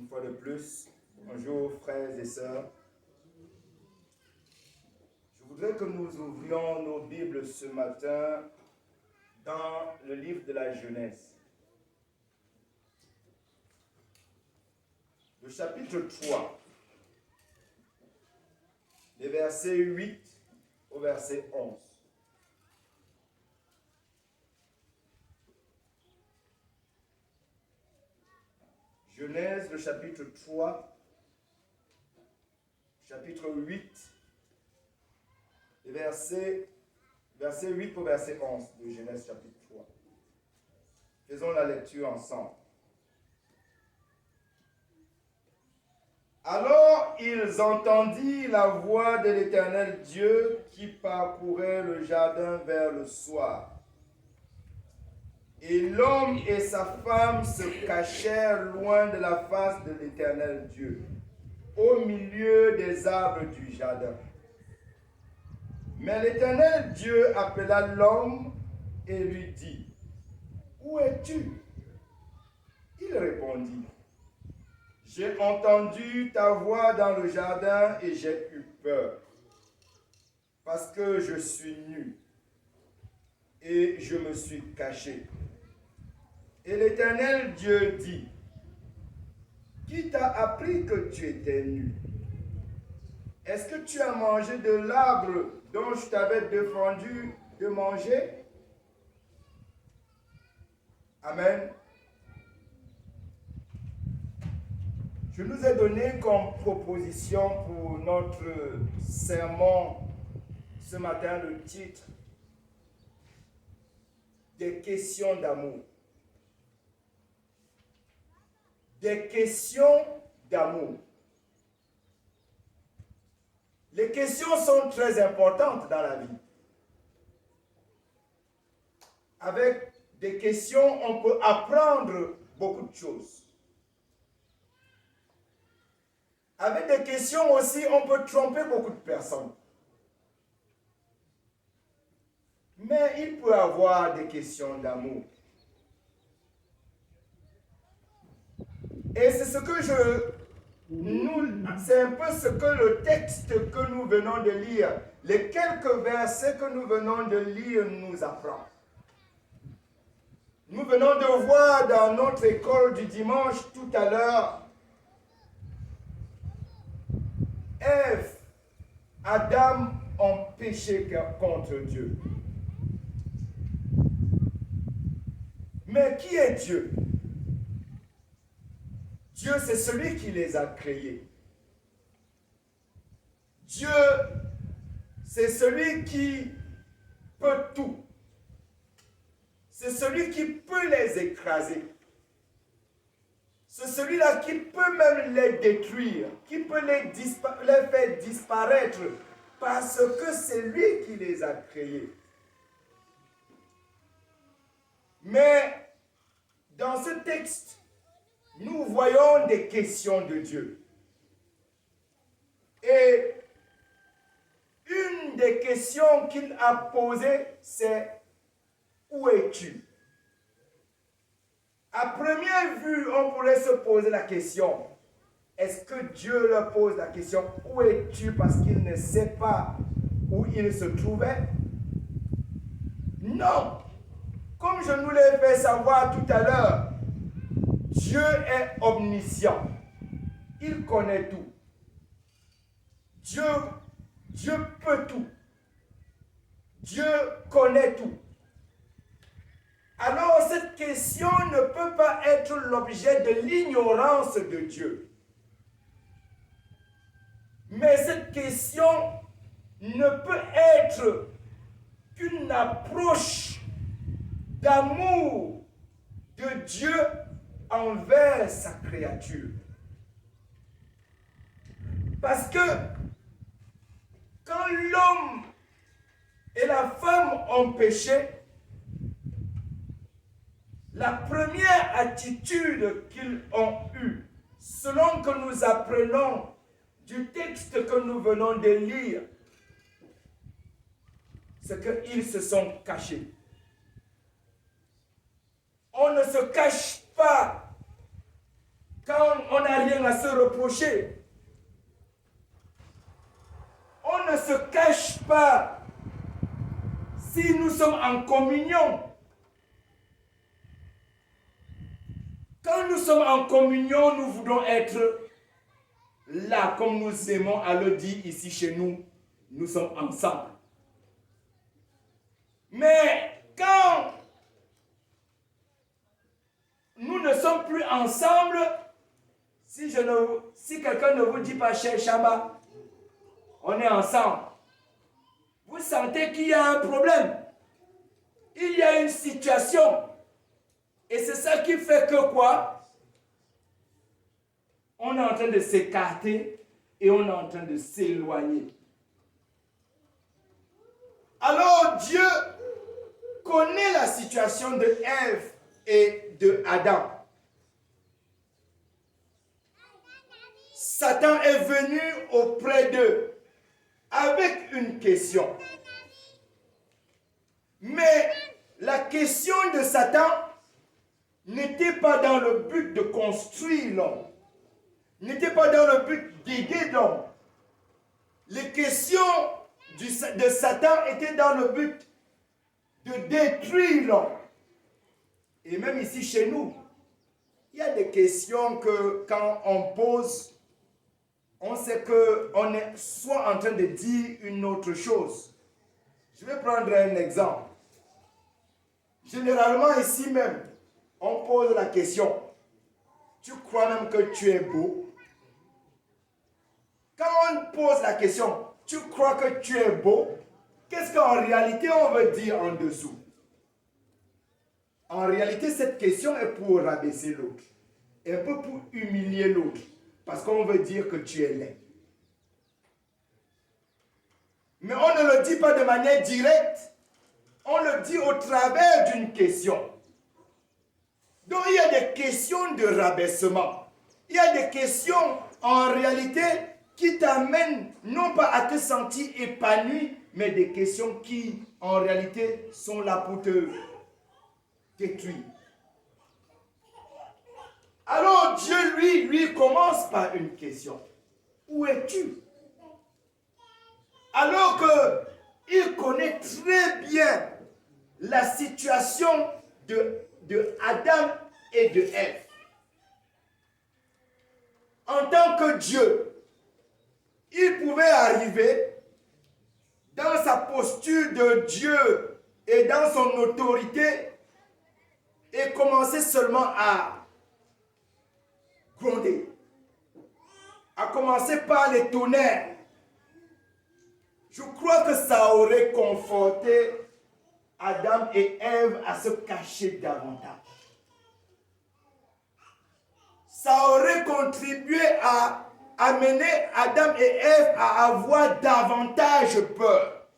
une fois de plus. Bonjour frères et sœurs. Je voudrais que nous ouvrions nos Bibles ce matin dans le livre de la Genèse. Le chapitre 3, les versets 8 au verset 11. Genèse, le chapitre 3, chapitre 8, les versets 8 au verset 11 de Genèse chapitre 3. Faisons la lecture ensemble. Alors ils entendirent la voix de l'Éternel Dieu qui parcourait le jardin vers le soir. Et l'homme et sa femme se cachèrent loin de la face de l'Éternel Dieu, au milieu des arbres du jardin. Mais l'Éternel Dieu appela l'homme et lui dit, « Où es-tu » Il répondit, « J'ai entendu ta voix dans le jardin et j'ai eu peur, parce que je suis nu et je me suis caché. » Et l'Éternel Dieu dit, « Qui t'a appris que tu étais nu? Est-ce que tu as mangé de l'arbre dont je t'avais défendu de manger? » Amen. Je nous ai donné comme proposition pour notre sermon ce matin le titre « Des questions d'amour ». Des questions d'amour. Les questions sont très importantes dans la vie. Avec des questions, on peut apprendre beaucoup de choses. Avec des questions aussi, on peut tromper beaucoup de personnes. Mais il peut y avoir des questions d'amour. Et c'est ce que c'est un peu ce que le texte que nous venons de lire, les quelques versets que nous venons de lire nous apprend. Nous venons de voir dans notre école du dimanche tout à l'heure, Ève, Adam ont péché contre Dieu. Mais qui est Dieu? Dieu, c'est celui qui les a créés. Dieu, c'est celui qui peut tout. C'est celui qui peut les écraser. C'est celui-là qui peut même les détruire, qui peut les faire disparaître, parce que c'est lui qui les a créés. Mais dans ce texte, nous voyons des questions de Dieu. Et une des questions qu'il a posées, c'est « Où es-tu » À première vue, on pourrait se poser la question, est-ce que Dieu leur pose la question « Où es-tu » parce qu'il ne sait pas où il se trouvait? Non. Comme je nous l'ai fait savoir tout à l'heure, Dieu est omniscient. Il connaît tout. Dieu peut tout. Dieu connaît tout. Alors cette question ne peut pas être l'objet de l'ignorance de Dieu. Mais cette question ne peut être qu'une approche d'amour de Dieu envers sa créature. Parce que quand l'homme et la femme ont péché, la première attitude qu'ils ont eue, selon que nous apprenons du texte que nous venons de lire, c'est qu'ils se sont cachés. On ne se cache pas quand on n'a rien à se reprocher. On ne se cache pas si nous sommes en communion. Quand nous sommes en communion, nous voulons être là, comme nous aimons à le dire ici chez nous. Nous sommes ensemble. Mais quand nous ne sommes plus ensemble, si quelqu'un ne vous dit pas cher Chamba, on est ensemble, vous sentez qu'il y a un problème. Il y a une situation. Et c'est ça qui fait que quoi? On est en train de s'écarter et on est en train de s'éloigner. Alors Dieu connaît la situation de Ève et de Adam. Satan est venu auprès d'eux avec une question. Mais la question de Satan n'était pas dans le but de construire l'homme, n'était pas dans le but d'aider l'homme. Les questions de Satan étaient dans le but de détruire l'homme. Et même ici chez nous, il y a des questions que quand on pose, on sait qu'on est soit en train de dire une autre chose. Je vais prendre un exemple. Généralement ici même, on pose la question, tu crois même que tu es beau? Quand on pose la question, tu crois que tu es beau? Qu'est-ce qu'en réalité on veut dire en dessous? En réalité, cette question est pour rabaisser l'autre. Un peu pour humilier l'autre. Parce qu'on veut dire que tu es laid. Mais on ne le dit pas de manière directe. On le dit au travers d'une question. Donc il y a des questions de rabaissement. Il y a des questions en réalité qui t'amènent non pas à te sentir épanoui, mais des questions qui en réalité sont là pour te détruire. Alors Dieu lui commence par une question. Où es-tu? Alors qu'il connaît très bien la situation de Adam et de Ève. En tant que Dieu, il pouvait arriver dans sa posture de Dieu et dans son autorité et commencer seulement à gronder. À commencer par les tonnerres. Je crois que ça aurait conforté Adam et Ève à se cacher davantage. Ça aurait contribué à amener Adam et Ève à avoir davantage peur.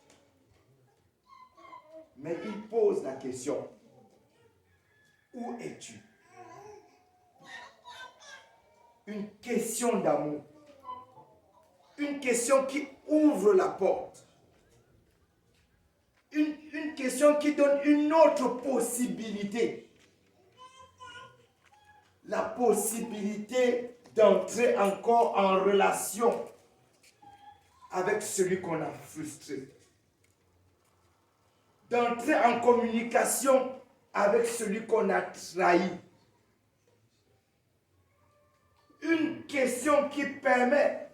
Mais il pose la question, où es-tu? Une question d'amour. Une question qui ouvre la porte. Une question qui donne une autre possibilité. La possibilité d'entrer encore en relation avec celui qu'on a frustré. D'entrer en communication avec celui qu'on a trahi. Une question qui permet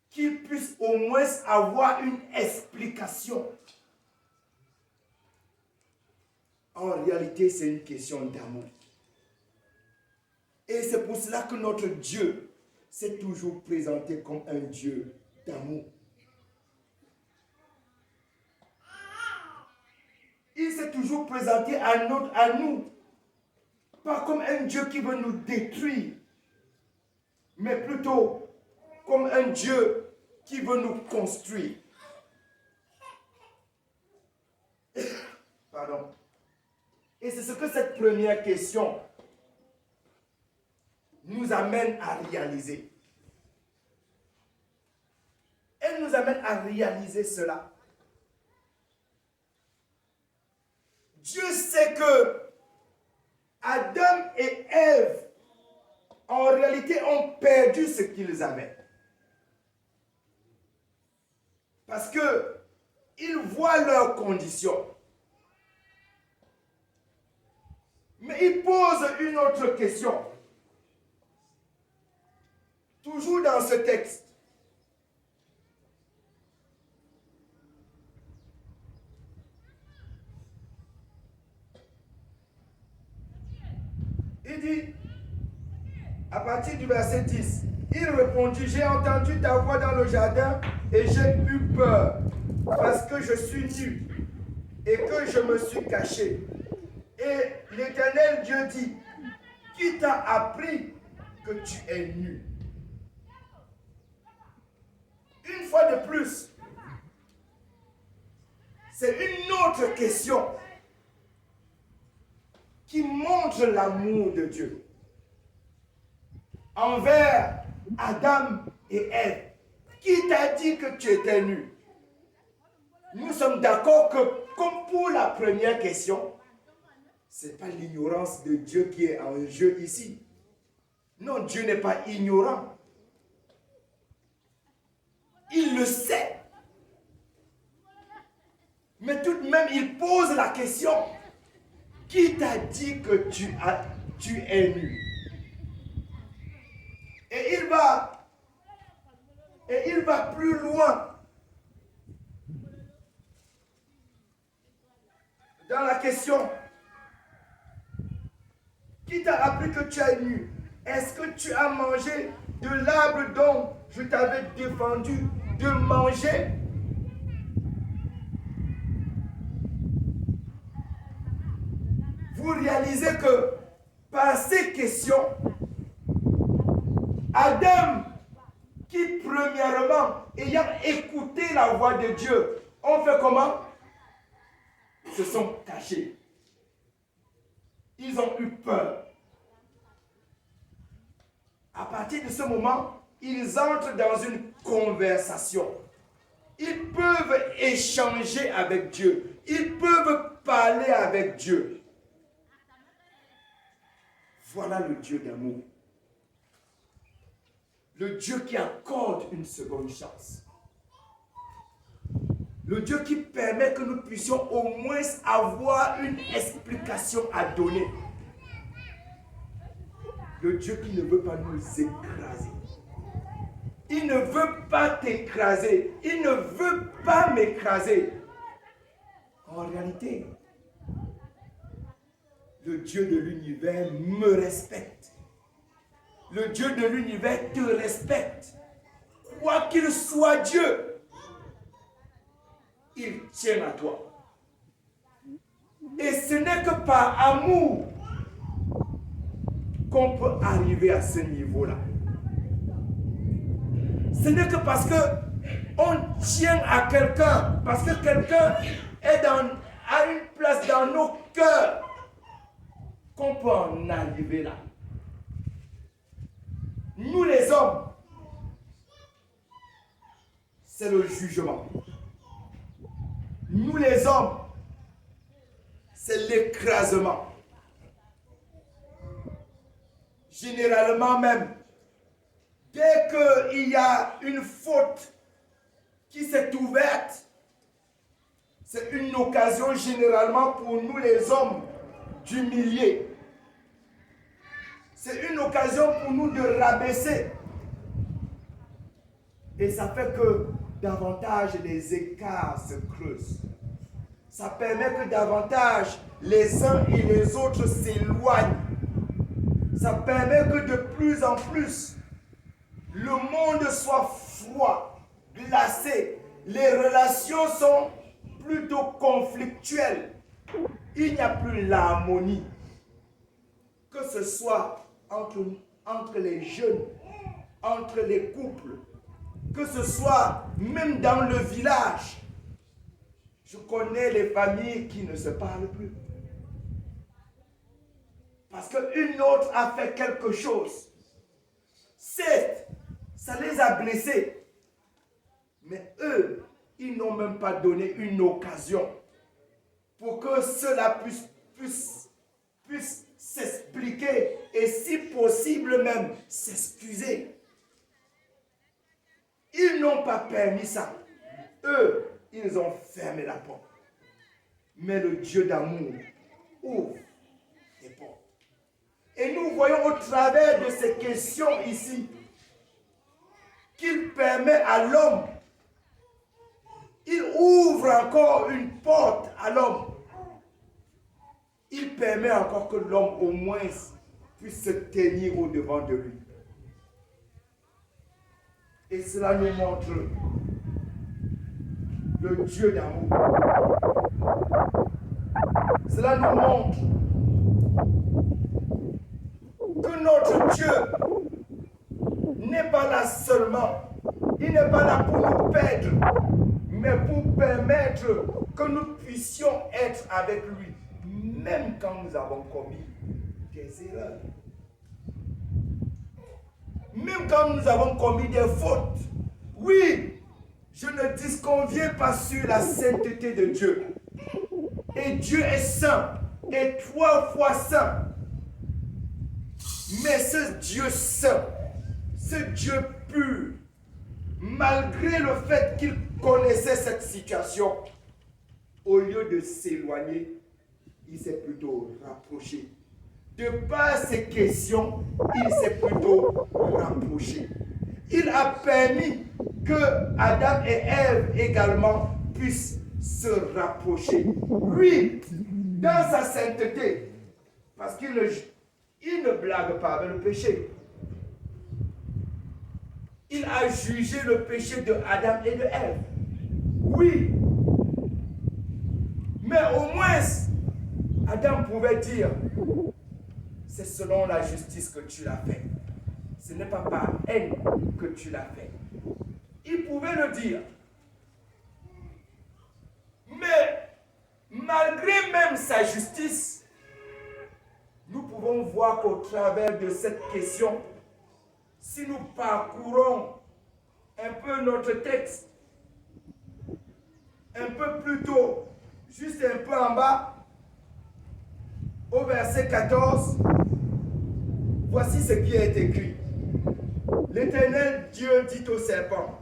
qu'il puisse au moins avoir une explication. En réalité, c'est une question d'amour. Et c'est pour cela que notre Dieu s'est toujours présenté comme un Dieu d'amour. Il s'est toujours présenté à nous, pas comme un Dieu qui veut nous détruire, mais plutôt comme un Dieu qui veut nous construire. Pardon. Et c'est ce que cette première question nous amène à réaliser. Elle nous amène à réaliser cela. Dieu sait que Adam et Ève en réalité, ont perdu ce qu'ils avaient. Parce qu'ils voient leurs conditions. Mais ils posent une autre question. Toujours dans ce texte. Il dit, à partir du verset 10, il répondit, j'ai entendu ta voix dans le jardin et j'ai eu peur parce que je suis nu et que je me suis caché. Et l'Éternel Dieu dit, qui t'a appris que tu es nu? Une fois de plus, c'est une autre question qui montre l'amour de Dieu envers Adam et Ève. Qui t'a dit que tu étais nu? Nous sommes d'accord que, comme pour la première question, ce n'est pas l'ignorance de Dieu qui est en jeu ici. Non, Dieu n'est pas ignorant. Il le sait. Mais tout de même, il pose la question. Qui t'a dit que tu es nu? Et il va plus loin. Dans la question. Qui t'a appris que tu es nu? Est-ce que tu as mangé de l'arbre dont je t'avais défendu de manger? Vous réalisez que par ces questions, Adam, qui premièrement, ayant écouté la voix de Dieu, ont fait comment? Se sont cachés. Ils ont eu peur. À partir de ce moment, ils entrent dans une conversation. Ils peuvent échanger avec Dieu. Ils peuvent parler avec Dieu. Voilà le Dieu d'amour. Le Dieu qui accorde une seconde chance. Le Dieu qui permet que nous puissions au moins avoir une explication à donner. Le Dieu qui ne veut pas nous écraser. Il ne veut pas t'écraser. Il ne veut pas m'écraser. En réalité, le Dieu de l'univers me respecte. Le Dieu de l'univers te respecte. Quoi qu'il soit Dieu, il tient à toi. Et ce n'est que par amour qu'on peut arriver à ce niveau-là. Ce n'est que parce que on tient à quelqu'un, parce que quelqu'un est à une place dans nos cœurs, qu'on peut en arriver là. Nous les hommes, c'est le jugement. Nous les hommes, c'est l'écrasement. Généralement même, dès qu'il y a une faute qui s'est ouverte, c'est une occasion généralement pour nous les hommes d'humilier. C'est une occasion pour nous de rabaisser. Et ça fait que davantage les écarts se creusent. Ça permet que davantage les uns et les autres s'éloignent. Ça permet que de plus en plus, le monde soit froid, glacé. Les relations sont plutôt conflictuelles. Il n'y a plus l'harmonie. Que ce soit entre les jeunes, entre les couples, que ce soit même dans le village. Je connais les familles qui ne se parlent plus. Parce qu'une autre a fait quelque chose. Certes, ça les a blessés. Mais eux, ils n'ont même pas donné une occasion pour que cela puisse s'expliquer et si possible même s'excuser. Ils n'ont pas permis ça. Eux, ils ont fermé la porte. Mais le Dieu d'amour ouvre les portes. Et nous voyons au travers de ces questions ici qu'il permet à l'homme, il ouvre encore une porte à l'homme. Il permet encore que l'homme au moins puisse se tenir au devant de lui. Et cela nous montre le Dieu d'amour. Cela nous montre que notre Dieu n'est pas là seulement. Il n'est pas là pour nous perdre, mais pour permettre que nous puissions être avec lui, même quand nous avons commis des erreurs. Même quand nous avons commis des fautes. Oui, je ne disconviens pas sur la sainteté de Dieu. Et Dieu est saint, et 3 fois saint. Mais ce Dieu saint, ce Dieu pur, malgré le fait qu'il connaissait cette situation, au lieu de s'éloigner, il s'est plutôt rapproché. De par ces questions, il s'est plutôt rapproché. Il a permis que Adam et Ève également puissent se rapprocher. Lui, dans sa sainteté, parce qu'il ne blague pas avec le péché. Il a jugé le péché de Adam et de Ève. Oui. Mais au moins, Adam pouvait dire, c'est selon la justice que tu l'as fait. Ce n'est pas par haine que tu l'as fait. Il pouvait le dire. Mais malgré même sa justice, nous pouvons voir qu'au travers de cette question, si nous parcourons un peu notre texte, un peu plus tôt, juste un peu en bas, au verset 14, voici ce qui est écrit. L'Éternel Dieu dit au serpent,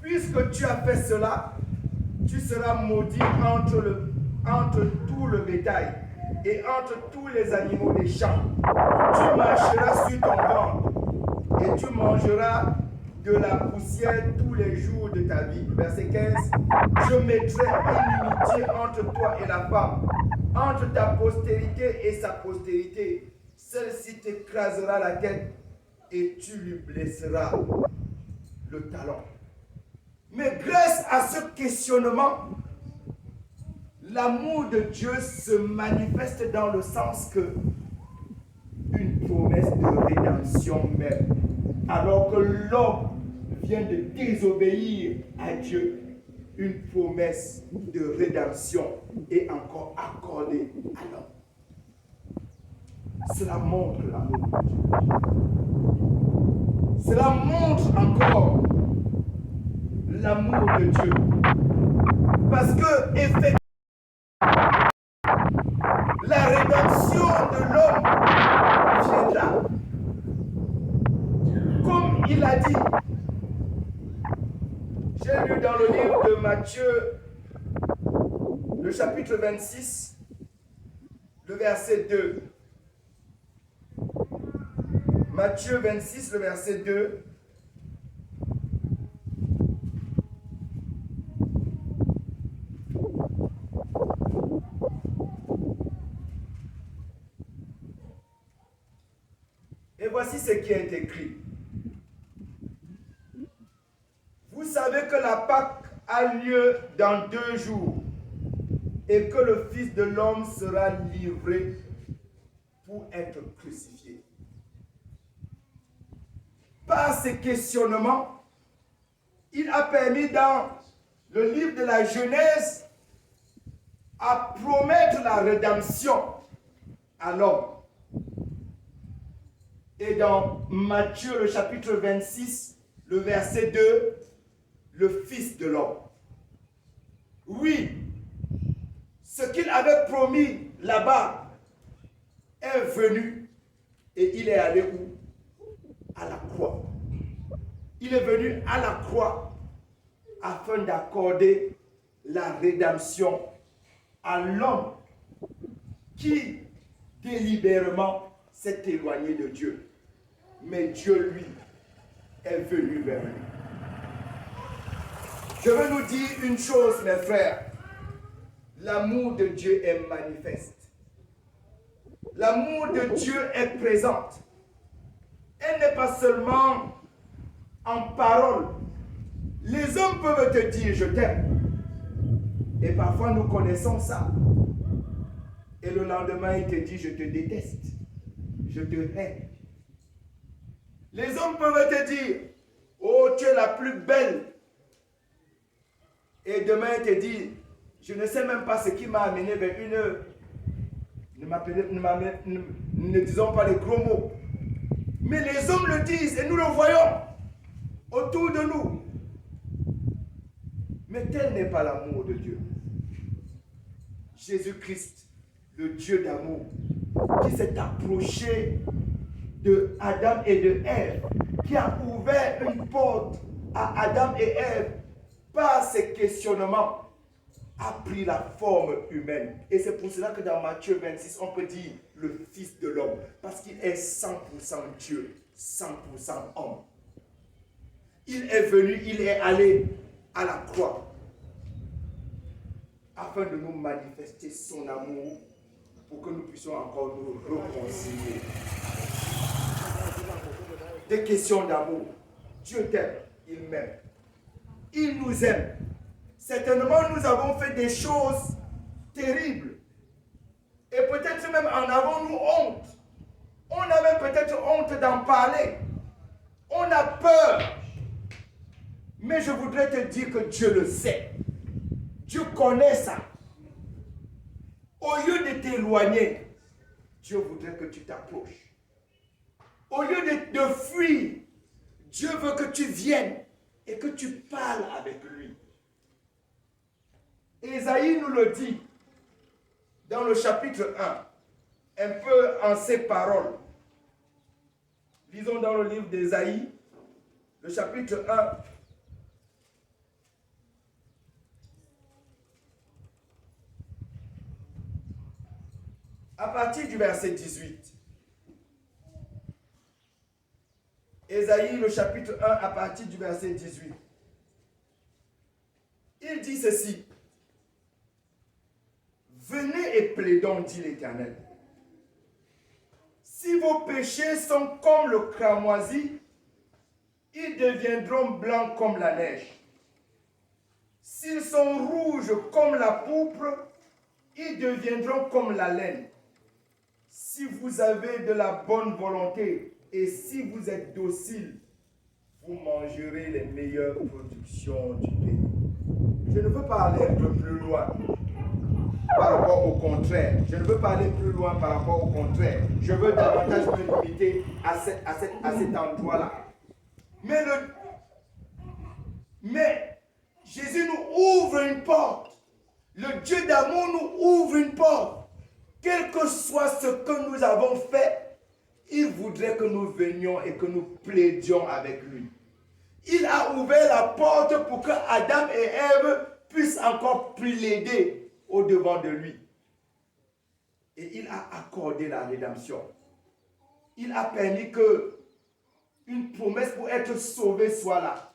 puisque tu as fait cela, tu seras maudit entre tout le bétail et entre tous les animaux des champs. Tu marcheras sur ton ventre et tu mangeras de la poussière tous les jours de ta vie. Verset 15. Je mettrai inimitié entre toi et la femme, entre ta postérité et sa postérité. Celle-ci t'écrasera la tête et tu lui blesseras le talon. Mais grâce à ce questionnement, l'amour de Dieu se manifeste dans le sens que une promesse de rédemption même, alors que l'homme vient de désobéir à Dieu, une promesse de rédemption est encore accordée à l'homme. Cela montre l'amour de Dieu. Cela montre encore l'amour de Dieu. Parce que, effectivement, la rédemption de l'homme viendra. Comme il a dit, j'ai lu dans le livre de Matthieu, le chapitre 26, le verset 2. Matthieu 26, le verset 2. Et voici ce qui est écrit. Vous savez que la Pâque a lieu dans 2 jours et que le Fils de l'homme sera livré pour être crucifié. Par ces questionnements, il a permis dans le livre de la Genèse à promettre la rédemption à l'homme. Et dans Matthieu, le chapitre 26, le verset 2, le Fils de l'homme. Oui, ce qu'il avait promis là-bas, est venu et il est allé où? À la croix. Il est venu à la croix afin d'accorder la rédemption à l'homme qui délibérément s'est éloigné de Dieu. Mais Dieu, lui, est venu vers lui. Je veux nous dire une chose, mes frères. L'amour de Dieu est manifeste. L'amour de Dieu est présente. Elle n'est pas seulement en parole. Les hommes peuvent te dire je t'aime. Et parfois nous connaissons ça. Et le lendemain il te dit je te déteste. Je te hais. Les hommes peuvent te dire oh tu es la plus belle. Et demain il te dit je ne sais même pas ce qui m'a amené vers une... Ne disons pas les gros mots. Mais les hommes le disent et nous le voyons autour de nous. Mais tel n'est pas l'amour de Dieu. Jésus-Christ, le Dieu d'amour, qui s'est approché de Adam et de Ève, qui a ouvert une porte à Adam et Ève par ses questionnements, a pris la forme humaine. Et c'est pour cela que dans Matthieu 26, on peut dire le Fils de l'homme, parce qu'il est 100% Dieu, 100% homme. Il est venu, il est allé à la croix afin de nous manifester son amour pour que nous puissions encore nous réconcilier. Des questions d'amour. Dieu t'aime, il m'aime. Il nous aime. Certainement, nous avons fait des choses terribles. Et peut-être même en avons-nous honte. On avait peut-être honte d'en parler. On a peur. Mais je voudrais te dire que Dieu le sait. Dieu connaît ça. Au lieu de t'éloigner, Dieu voudrait que tu t'approches. Au lieu de fuir, Dieu veut que tu viennes et que tu parles avec lui. Ésaïe nous le dit dans le chapitre 1, un peu en ces paroles. Lisons dans le livre d'Ésaïe, le chapitre 1. À partir du verset 18. Ésaïe, le chapitre 1, à partir du verset 18. Il dit ceci. Venez et plaidons, dit l'Éternel. Si vos péchés sont comme le cramoisi, ils deviendront blancs comme la neige. S'ils sont rouges comme la pourpre, ils deviendront comme la laine. Si vous avez de la bonne volonté et si vous êtes docile, vous mangerez les meilleures productions du pays. Je ne veux pas aller un peu plus loin par rapport au contraire. Je ne veux pas aller plus loin par rapport au contraire. Je veux davantage me limiter à cet endroit-là. Mais Jésus nous ouvre une porte. Le Dieu d'amour nous ouvre une porte. Quel que soit ce que nous avons fait, il voudrait que nous venions et que nous plaidions avec lui. Il a ouvert la porte pour que Adam et Ève puissent encore plaider au devant de lui. Et il a accordé la rédemption. Il a permis que une promesse pour être sauvé soit là.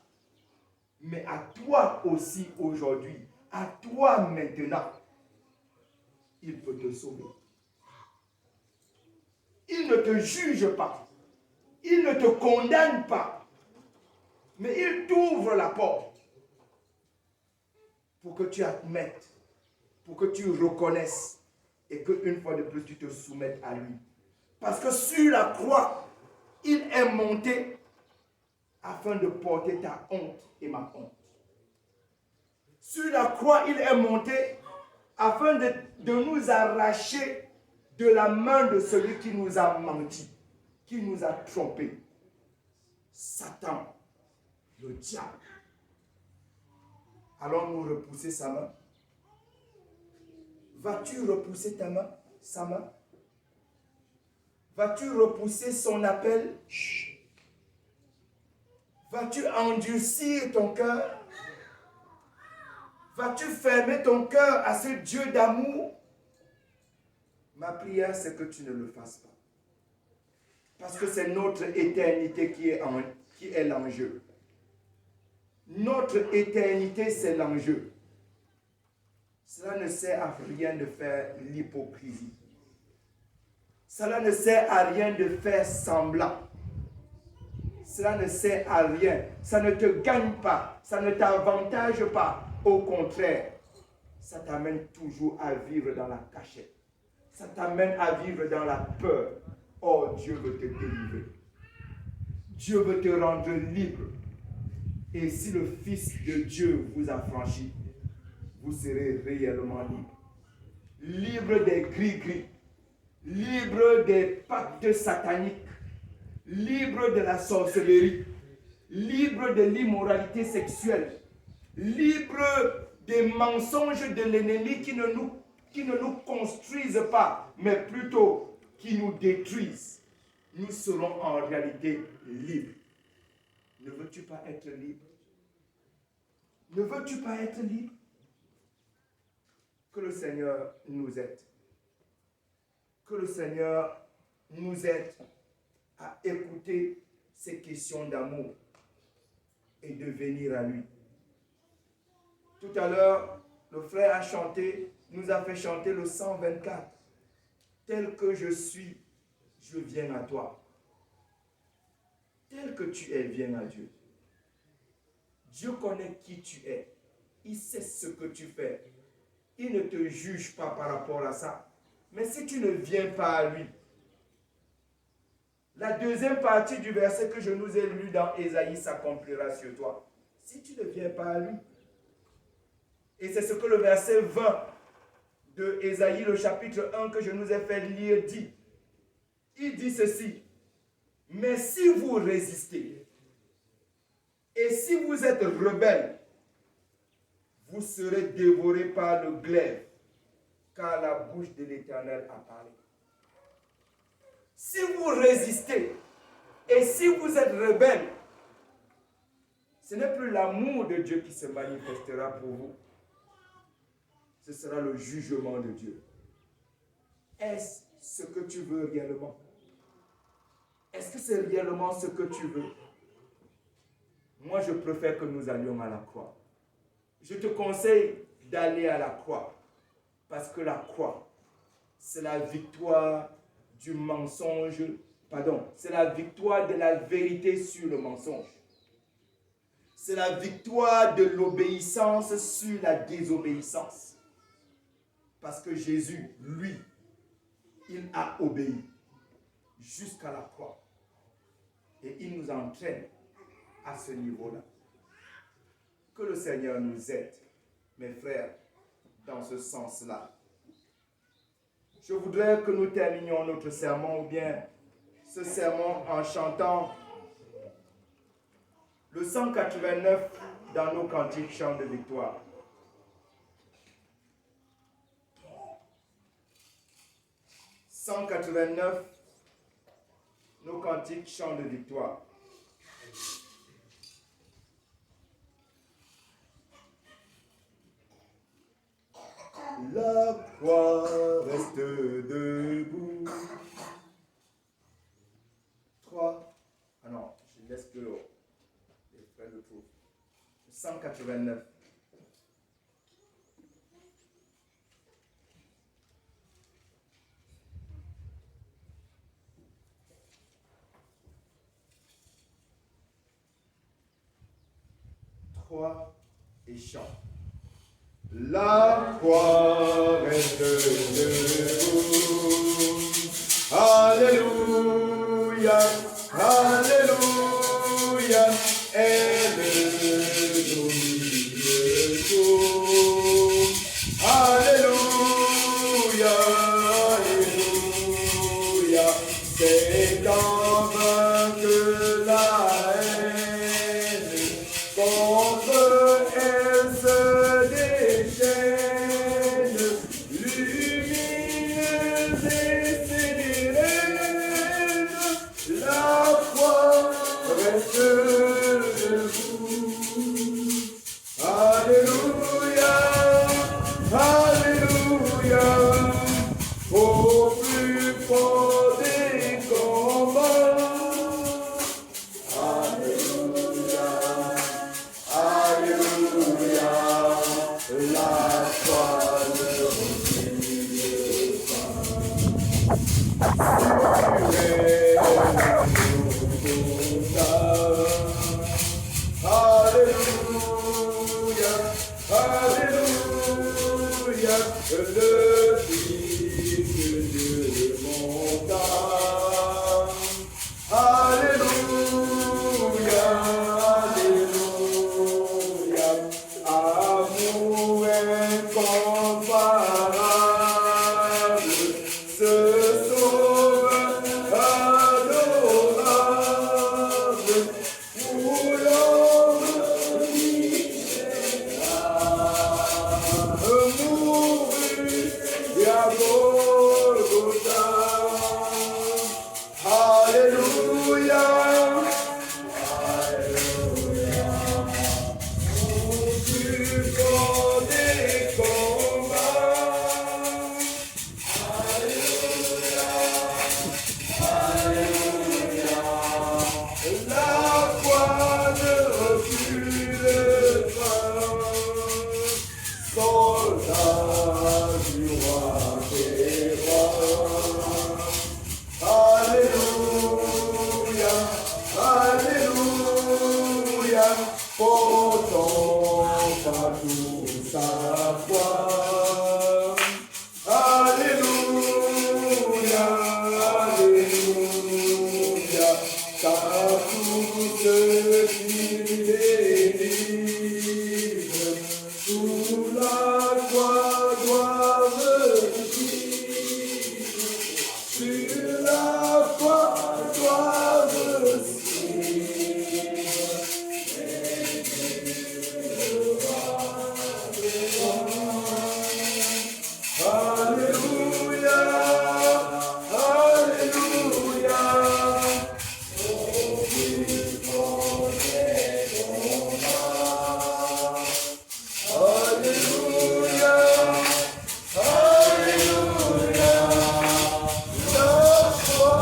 Mais à toi aussi aujourd'hui, à toi maintenant, il peut te sauver. Il ne te juge pas. Il ne te condamne pas. Mais il t'ouvre la porte pour que tu admettes, pour que tu reconnaisses et qu'une fois de plus tu te soumettes à lui. Parce que sur la croix, il est monté afin de porter ta honte et ma honte. Sur la croix, il est monté afin de nous arracher de la main de celui qui nous a menti, qui nous a trompés. Satan, le diable. Allons-nous repousser sa main? Vas-tu repousser ta main, sa main? Vas-tu repousser son appel? Vas-tu endurcir ton cœur? Vas-tu fermer ton cœur à ce Dieu d'amour? Ma prière, c'est que tu ne le fasses pas. Parce que c'est notre éternité qui est l'enjeu. Notre éternité, c'est l'enjeu. Cela ne sert à rien de faire l'hypocrisie. Cela ne sert à rien de faire semblant. Cela ne sert à rien. Ça ne te gagne pas. Ça ne t'avantage pas. Au contraire, ça t'amène toujours à vivre dans la cachette. Ça t'amène à vivre dans la peur. Oh, Dieu veut te délivrer. Dieu veut te rendre libre. Et si le Fils de Dieu vous a franchi, vous serez réellement libre. Libre des gris-gris. Libre des pactes sataniques. Libre de la sorcellerie. Libre de l'immoralité sexuelle. Libre des mensonges de l'ennemi qui ne nous construisent pas, mais plutôt qui nous détruisent. Nous serons en réalité libres. Ne veux-tu pas être libre? Ne veux-tu pas être libre? Que le Seigneur nous aide. Que le Seigneur nous aide à écouter ces questions d'amour et de venir à lui. Tout à l'heure, le frère a chanté, nous a fait chanter le 124. Tel que je suis, je viens à toi. Tel que tu es, viens à Dieu. Dieu connaît qui tu es. Il sait ce que tu fais. Il ne te juge pas par rapport à ça. Mais si tu ne viens pas à lui, la deuxième partie du verset que je nous ai lu dans Ésaïe s'accomplira sur toi. Si tu ne viens pas à lui. Et c'est ce que le verset 20 de Ésaïe, le chapitre 1 que je nous ai fait lire, dit. Il dit ceci. Mais si vous résistez, et si vous êtes rebelles, vous serez dévorés par le glaive, car la bouche de l'Éternel a parlé. Si vous résistez, et si vous êtes rebelles, ce n'est plus l'amour de Dieu qui se manifestera pour vous. Ce sera le jugement de Dieu. Est-ce ce que tu veux réellement? Est-ce que c'est réellement ce que tu veux? Moi, je préfère que nous allions à la croix. Je te conseille d'aller à la croix. Parce que la croix, c'est la victoire du mensonge. Pardon, c'est la victoire de la vérité sur le mensonge. C'est la victoire de l'obéissance sur la désobéissance. Parce que Jésus, lui, il a obéi jusqu'à la croix. Et il nous entraîne à ce niveau-là. Que le Seigneur nous aide, mes frères, dans ce sens-là. Je voudrais que nous terminions notre sermon, ou bien ce sermon, en chantant le 189 dans nos cantiques chants de victoire. « 189, nos cantiques chants de victoire. La croix reste debout. 3. Ah non, je laisse que les frères le trouvent. 189. Croix et chant. La croix reste debout. Alléluia, alléluia, elle nous tout. Alléluia, alléluia, c'est en vain que la haine contre elle se déchaîne, lumineuse et célérée. Alléluia, le Fils de Dieu monta. Alléluia, Alléluia, amour incomparable, ce sauveur adorable, pour l'homme mouru et à Golgotha. Alléluia, pour des combats. La foi ne recule pas, soldat du roi des rois. Alléluia, Alléluia, portons partout sa foi. Alléluia, Alléluia, car tous ceux qui délivre sous la croix doivent vivre. Sur la croix doivent Alléluia, Alléluia. Alléluia, Alléluia. La foi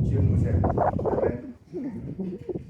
Dieu nous aime. Amen.